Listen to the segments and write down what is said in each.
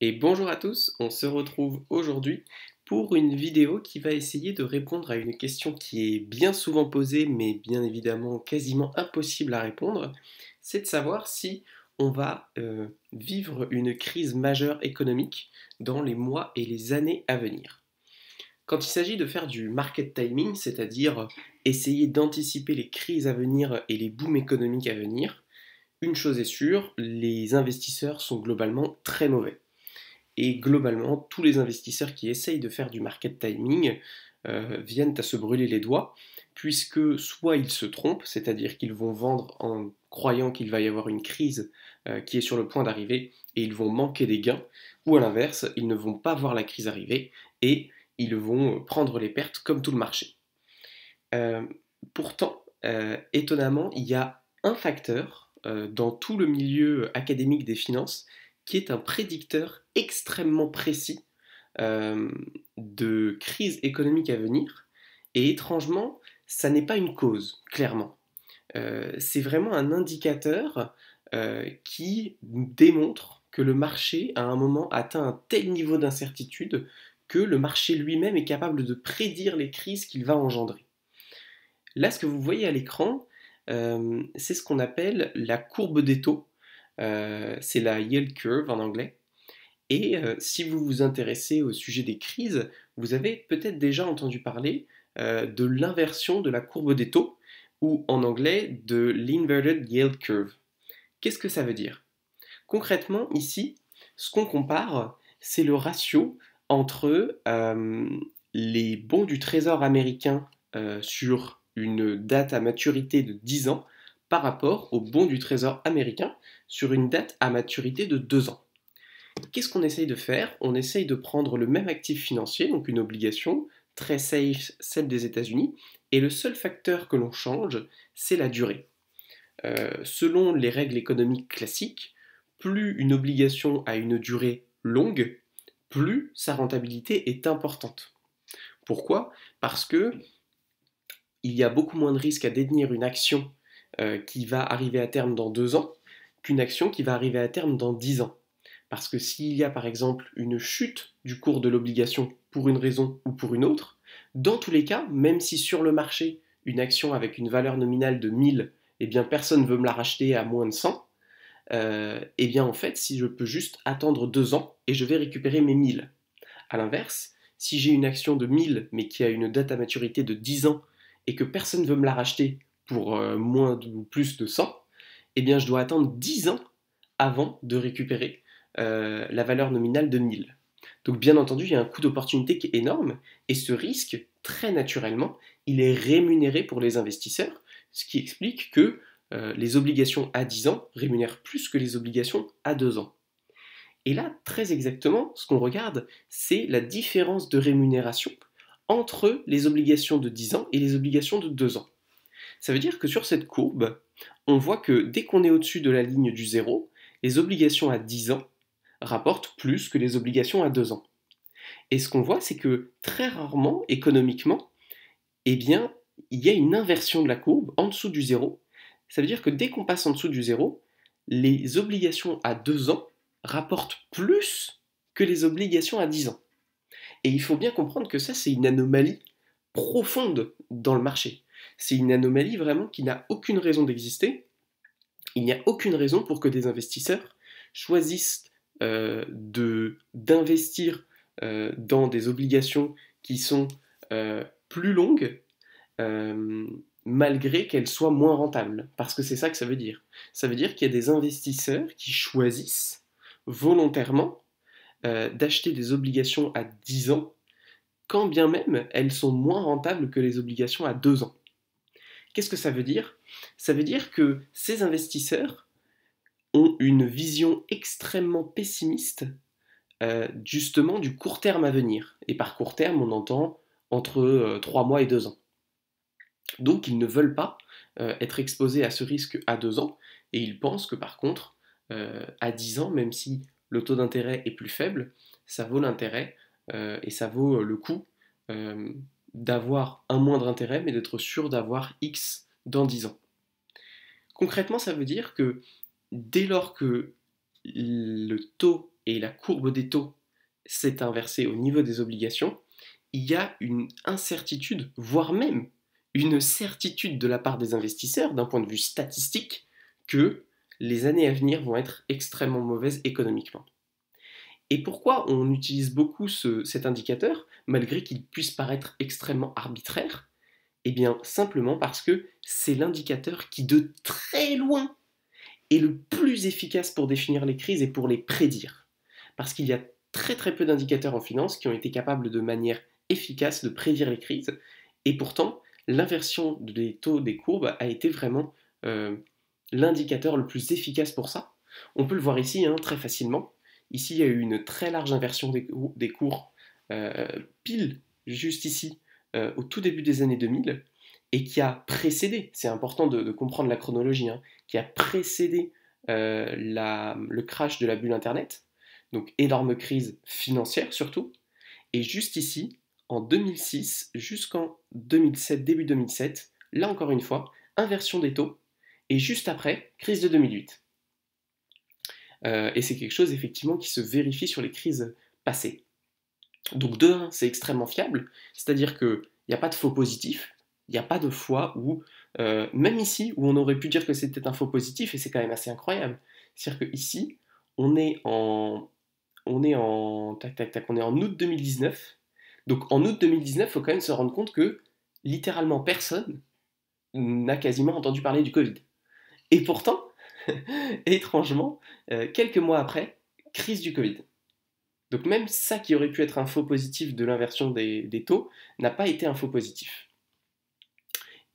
Et bonjour à tous, on se retrouve aujourd'hui pour une vidéo qui va essayer de répondre à une question qui est bien souvent posée, mais bien évidemment quasiment impossible à répondre. C'est de savoir si on va vivre une crise majeure économique dans les mois et les années à venir. Quand il s'agit de faire du market timing, c'est-à-dire essayer d'anticiper les crises à venir et les booms économiques à venir, une chose est sûre, les investisseurs sont globalement très mauvais. Et globalement, tous les investisseurs qui essayent de faire du market timing viennent à se brûler les doigts, puisque soit ils se trompent, c'est-à-dire qu'ils vont vendre en croyant qu'il va y avoir une crise qui est sur le point d'arriver, et ils vont manquer des gains, ou à l'inverse, ils ne vont pas voir la crise arriver, et ils vont prendre les pertes comme tout le marché. Euh, Pourtant, étonnamment, il y a un facteur dans tout le milieu académique des finances qui est un prédicteur extrêmement précis euh, de crise économique à venir. Et étrangement, ça n'est pas une cause, clairement. C'est vraiment un indicateur qui démontre que le marché, à un moment, atteint un tel niveau d'incertitude que le marché lui-même est capable de prédire les crises qu'il va engendrer. Là, ce que vous voyez à l'écran, c'est ce qu'on appelle la courbe des taux. C'est la yield curve en anglais. Et si vous vous intéressez au sujet des crises, vous avez peut-être déjà entendu parler de l'inversion de la courbe des taux, ou en anglais de l'inverted yield curve. Qu'est-ce que ça veut dire? Concrètement, ici, ce qu'on compare, c'est le ratio entre les bons du Trésor américain sur une date à maturité de 10 ans par rapport aux bons du Trésor américain sur une date à maturité de 2 ans. Qu'est-ce qu'on essaye de faire? On essaye de prendre le même actif financier, donc une obligation, très safe, celle des États-Unis, et le seul facteur que l'on change, c'est la durée. Selon les règles économiques classiques, plus une obligation a une durée longue, plus sa rentabilité est importante. Pourquoi? Parce que il y a beaucoup moins de risques à détenir une action qui va arriver à terme dans 2 ans qu'une action qui va arriver à terme dans 10 ans. Parce que s'il y a par exemple une chute du cours de l'obligation pour une raison ou pour une autre, dans tous les cas, même si sur le marché, une action avec une valeur nominale de 1000, eh bien personne ne veut me la racheter à moins de 100, eh bien en fait, si je peux juste attendre 2 ans et je vais récupérer mes 1000. A l'inverse, si j'ai une action de 1000 mais qui a une date à maturité de 10 ans et que personne ne veut me la racheter pour moins ou plus de 100, eh bien je dois attendre 10 ans avant de récupérer la valeur nominale de 1000. Donc bien entendu, il y a un coût d'opportunité qui est énorme, et ce risque, très naturellement, il est rémunéré pour les investisseurs, ce qui explique que les obligations à 10 ans rémunèrent plus que les obligations à 2 ans. Et là, très exactement, ce qu'on regarde, c'est la différence de rémunération entre les obligations de 10 ans et les obligations de 2 ans. Ça veut dire que sur cette courbe, on voit que dès qu'on est au-dessus de la ligne du zéro, les obligations à 10 ans rapportent plus que les obligations à 2 ans. Et ce qu'on voit, c'est que très rarement, économiquement, eh bien, il y a une inversion de la courbe en dessous du zéro. Ça veut dire que dès qu'on passe en dessous du zéro, les obligations à 2 ans rapportent plus que les obligations à 10 ans. Et il faut bien comprendre que ça, c'est une anomalie profonde dans le marché. C'est une anomalie vraiment qui n'a aucune raison d'exister. Il n'y a aucune raison pour que des investisseurs choisissent d'investir dans des obligations qui sont plus longues euh, malgré qu'elles soient moins rentables. Parce que c'est ça que ça veut dire. Ça veut dire qu'il y a des investisseurs qui choisissent volontairement d'acheter des obligations à 10 ans, quand bien même elles sont moins rentables que les obligations à 2 ans. Qu'est-ce que ça veut dire? Ça veut dire que ces investisseurs ont une vision extrêmement pessimiste justement du court terme à venir. Et par court terme, on entend entre 3 mois et 2 ans. Donc ils ne veulent pas être exposés à ce risque à 2 ans, et ils pensent que par contre, à 10 ans, même si le taux d'intérêt est plus faible, ça vaut l'intérêt et ça vaut le coup euh, d'avoir un moindre intérêt, mais d'être sûr d'avoir X dans 10 ans. Concrètement, ça veut dire que dès lors que le taux et la courbe des taux s'est inversée au niveau des obligations, il y a une incertitude, voire même une certitude de la part des investisseurs, d'un point de vue statistique, que les années à venir vont être extrêmement mauvaises économiquement. Et pourquoi on utilise beaucoup cet indicateur, malgré qu'il puisse paraître extrêmement arbitraire? Eh bien, simplement parce que c'est l'indicateur qui, de très loin, est le plus efficace pour définir les crises et pour les prédire. Parce qu'il y a très très peu d'indicateurs en finance qui ont été capables de manière efficace de prédire les crises, et pourtant, l'inversion des taux des courbes a été vraiment l'indicateur le plus efficace pour ça. On peut le voir ici très facilement. Ici, il y a eu une très large inversion des cours, pile juste ici, au tout début des années 2000, et qui a précédé, c'est important de comprendre la chronologie, qui a précédé le crash de la bulle Internet, donc énorme crise financière surtout, et juste ici, en 2006 jusqu'en 2007, début 2007, là encore une fois, inversion des taux, et juste après, crise de 2008. Et c'est quelque chose effectivement qui se vérifie sur les crises passées. Donc de 1, c'est extrêmement fiable, c'est-à-dire qu'il n'y a pas de faux positif, il n'y a pas de fois où, même ici, où on aurait pu dire que c'était un faux positif, et c'est quand même assez incroyable. C'est-à-dire qu'ici, on est en août 2019. Donc en août 2019, il faut quand même se rendre compte que littéralement personne n'a quasiment entendu parler du Covid. Et pourtant, étrangement, quelques mois après, crise du Covid. Donc même ça qui aurait pu être un faux positif de l'inversion des taux n'a pas été un faux positif.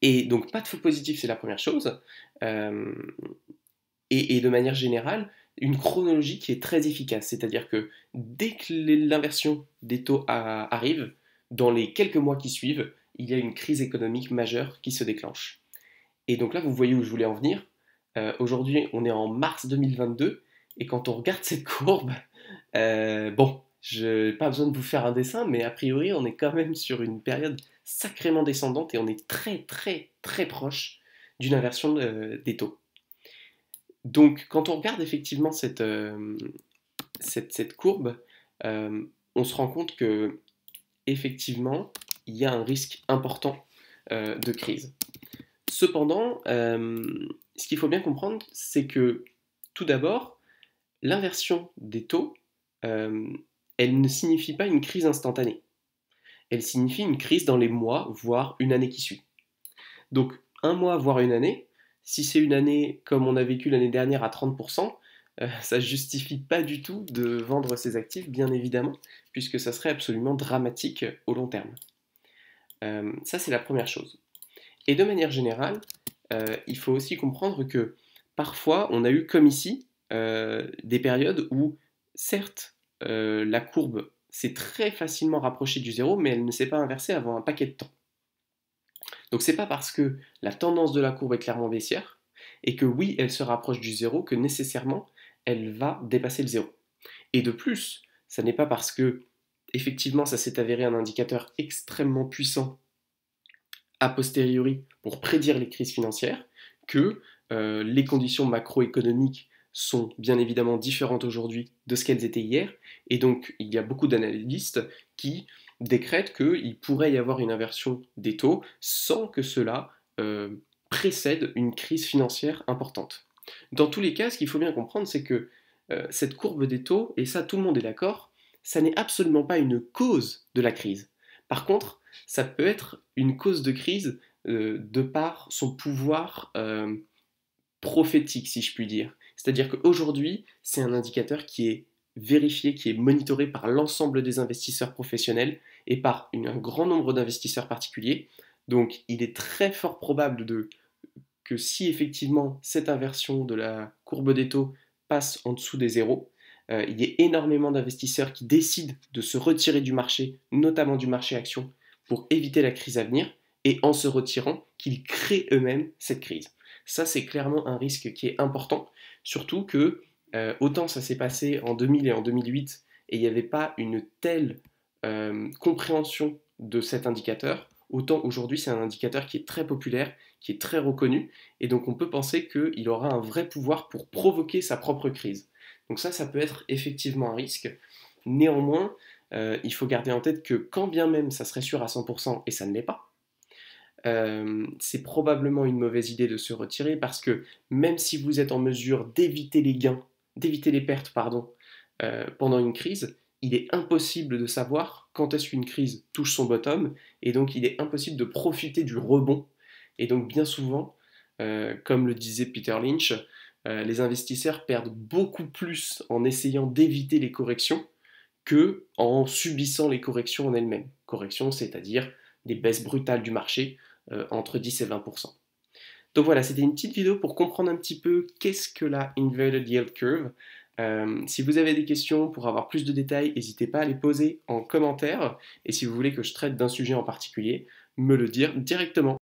Et donc pas de faux positif, c'est la première chose. Euh, et de manière générale, une chronologie qui est très efficace. C'est-à-dire que dès que l'inversion des taux arrive, dans les quelques mois qui suivent, il y a une crise économique majeure qui se déclenche. Et donc là, vous voyez où je voulais en venir. Aujourd'hui, on est en mars 2022, et quand on regarde cette courbe, bon, je n'ai pas besoin de vous faire un dessin, mais a priori, on est quand même sur une période sacrément descendante, et on est très très très proche d'une inversion des taux. Donc, quand on regarde effectivement cette courbe, on se rend compte que effectivement, il y a un risque important de crise. Cependant, ce qu'il faut bien comprendre, c'est que tout d'abord, l'inversion des taux, elle ne signifie pas une crise instantanée. Elle signifie une crise dans les mois, voire une année qui suit. Donc, un mois, voire une année, si c'est une année comme on a vécu l'année dernière à 30%, ça ne justifie pas du tout de vendre ses actifs, bien évidemment, puisque ça serait absolument dramatique au long terme. Ça, c'est la première chose. Et de manière générale, il faut aussi comprendre que parfois, on a eu, comme ici, des périodes où, certes, la courbe s'est très facilement rapprochée du zéro, mais elle ne s'est pas inversée avant un paquet de temps. Donc c'est pas parce que la tendance de la courbe est clairement baissière, et que oui, elle se rapproche du zéro, que nécessairement, elle va dépasser le zéro. Et de plus, ça n'est pas parce que, effectivement, ça s'est avéré un indicateur extrêmement puissant a posteriori pour prédire les crises financières, que les conditions macroéconomiques sont bien évidemment différentes aujourd'hui de ce qu'elles étaient hier, et donc il y a beaucoup d'analystes qui décrètent qu'il pourrait y avoir une inversion des taux sans que cela précède une crise financière importante. Dans tous les cas, ce qu'il faut bien comprendre, c'est que cette courbe des taux, et ça tout le monde est d'accord, ça n'est absolument pas une cause de la crise. Par contre, ça peut être une cause de crise de par son pouvoir prophétique, si je puis dire. C'est-à-dire qu'aujourd'hui, c'est un indicateur qui est vérifié, qui est monitoré par l'ensemble des investisseurs professionnels et par un grand nombre d'investisseurs particuliers. Donc il est très fort probable que si effectivement cette inversion de la courbe des taux passe en dessous des zéros, il y a énormément d'investisseurs qui décident de se retirer du marché, notamment du marché action, pour éviter la crise à venir, et en se retirant, qu'ils créent eux-mêmes cette crise. Ça, c'est clairement un risque qui est important, surtout que autant ça s'est passé en 2000 et en 2008, et il n'y avait pas une telle compréhension de cet indicateur, autant aujourd'hui c'est un indicateur qui est très populaire, qui est très reconnu, et donc on peut penser qu'il aura un vrai pouvoir pour provoquer sa propre crise. Donc ça peut être effectivement un risque. Néanmoins, il faut garder en tête que quand bien même ça serait sûr à 100% et ça ne l'est pas, c'est probablement une mauvaise idée de se retirer parce que même si vous êtes en mesure d'éviter les gains, d'éviter les pertes, pardon, pendant une crise, il est impossible de savoir quand est-ce qu'une crise touche son bottom et donc il est impossible de profiter du rebond. Et donc bien souvent, comme le disait Peter Lynch, les investisseurs perdent beaucoup plus en essayant d'éviter les corrections que en subissant les corrections en elles-mêmes. Corrections, c'est-à-dire des baisses brutales du marché entre 10 et 20%. Donc voilà, c'était une petite vidéo pour comprendre un petit peu qu'est-ce que la Inverted Yield Curve. Si vous avez des questions pour avoir plus de détails, n'hésitez pas à les poser en commentaire. Et si vous voulez que je traite d'un sujet en particulier, me le dire directement.